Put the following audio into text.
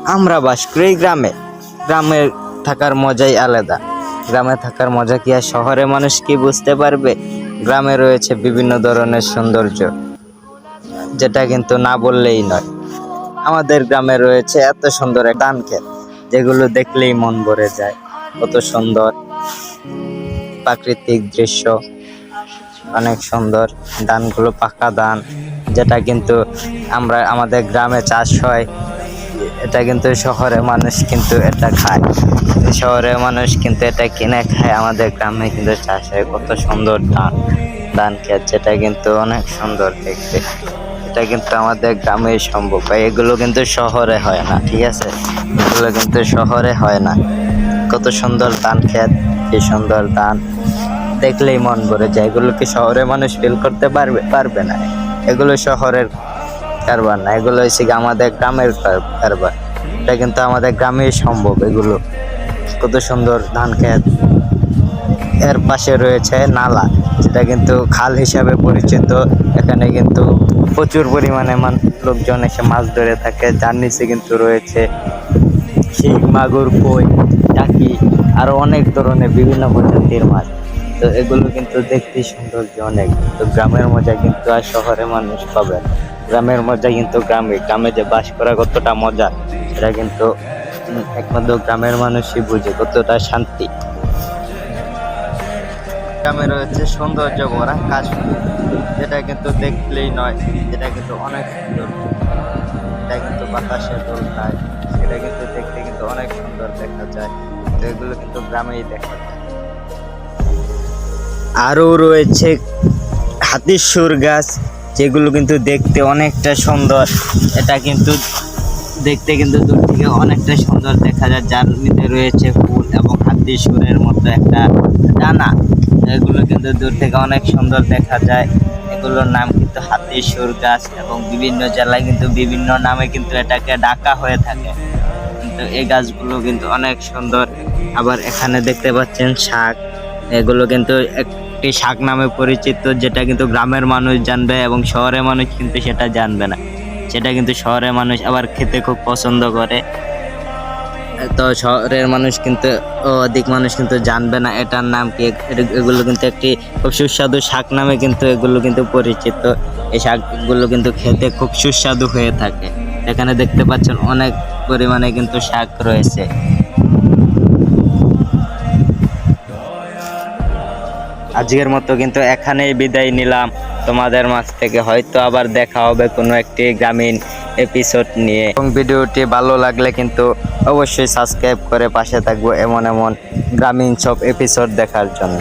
আমরা বাস করি গ্রামে। গ্রামে থাকার মজাই আলাদা। গ্রামে থাকার মজা কি আর শহরে মানুষ কি বুঝতে পারবে? গ্রামে রয়েছে বিভিন্ন ধরনের সৌন্দর্য, যেটা কিন্তু না বললেই নয়। আমাদের গ্রামে রয়েছে এত সুন্দর এক ধান ক্ষেত, যেগুলো দেখলেই মন ভরে যায়। কত সুন্দর প্রাকৃতিক দৃশ্য, অনেক সুন্দর। ধানগুলো পাকা ধান, যেটা কিন্তু আমাদের গ্রামে চাষ হয়। এটা কিন্তু শহরের মানুষ কিন্তু এটা খায়, শহরের মানুষ কিন্তু এটা কিনে খায়। আমাদের গ্রামে কিন্তু চাষ হয় কত সুন্দর ধান ক্ষেত, যেটা কিন্তু অনেক সুন্দর দেখতে। এটা কিন্তু আমাদের গ্রামেই সম্ভব, এগুলো কিন্তু শহরে হয় না, ঠিক আছে? এগুলো কিন্তু শহরে হয় না। কত সুন্দর ধান ক্ষেত, কি সুন্দর ধান, দেখলেই মন ভরে যায়। এগুলো কি শহরের মানুষ ফিল করতে পারবে না? এগুলো শহরের কারবার না, এগুলো হচ্ছে আমাদের গ্রামের কারবার। এটা কিন্তু আমাদের গ্রামেই সম্ভব। এগুলো কত সুন্দর ধান ক্ষেত। এর পাশে রয়েছে নালা, যেটা কিন্তু খাল হিসাবে পরিচিত। এখানে কিন্তু প্রচুর পরিমাণে লোকজন এসে মাছ ধরে থাকে। যার নিচে কিন্তু রয়েছে শিং, মাগুর, কই, টাকি, আরো অনেক ধরনের বিভিন্ন প্রজাতির মাছ। তো এগুলো কিন্তু দেখতে সৌন্দর্য অনেক। তো গ্রামের মজা কিন্তু আর শহরে মানুষ পাবে না। গ্রামের মজা কিন্তু গ্রামে যে বাস করা কতটা মজা, সেটা কিন্তু একমাত্র গ্রামের মানুষই বুঝে কতটা শান্তি। গ্রামে রয়েছে সৌন্দর্য ভরা কাশফুল, যেটা কিন্তু দেখলেই নয়, যেটা কিন্তু অনেক সুন্দর। এটা কিন্তু বাতাসে দোল খায়, সেটা কিন্তু দেখতে কিন্তু অনেক সুন্দর দেখা যায়। তো এগুলো কিন্তু গ্রামেই দেখা যায়। আরও রয়েছে হাতির সুর গাছ, যেগুলো কিন্তু দেখতে অনেকটা সুন্দর। এটা কিন্তু দেখতে কিন্তু দূর থেকে অনেকটা সুন্দর দেখা যায়, যার মধ্যে রয়েছে ফুল এবং হাতির সুরের মতো একটা ডানা। এগুলো কিন্তু দূর থেকে অনেক সুন্দর দেখা যায়। এগুলোর নাম কিন্তু হাতির সুর গাছ, এবং বিভিন্ন জেলায় কিন্তু বিভিন্ন নামে কিন্তু এটাকে ডাকা হয়ে থাকে। কিন্তু এই গাছগুলো কিন্তু অনেক সুন্দর। আবার এখানে দেখতে পাচ্ছেন শাক, এগুলো কিন্তু একটি শাক নামে পরিচিত, যেটা কিন্তু গ্রামের মানুষ জানবে এবং শহরের মানুষ কিন্তু সেটা জানবে না। সেটা কিন্তু শহরের মানুষ আবার খেতে খুব পছন্দ করে। তো শহরের মানুষ কিন্তু অধিক মানুষ কিন্তু জানবে না এটার নাম কি। এগুলো কিন্তু একটি খুব সুস্বাদু শাক নামে কিন্তু এগুলো কিন্তু পরিচিত। এই শাকগুলো কিন্তু খেতে খুব সুস্বাদু হয়ে থাকে। এখানে দেখতে পাচ্ছেন অনেক পরিমাণে কিন্তু শাক রয়েছে। আজকের মতো কিন্তু এখানেই বিদায় নিলাম তোমাদের মাঝ থেকে। হয়তো আবার দেখা হবে কোনো একটি গ্রামীণ এপিসোড নিয়ে। এবং ভিডিওটি ভালো লাগলে কিন্তু অবশ্যই সাবস্ক্রাইব করে পাশে থাকবো এমন গ্রামীণ সব এপিসোড দেখার জন্য।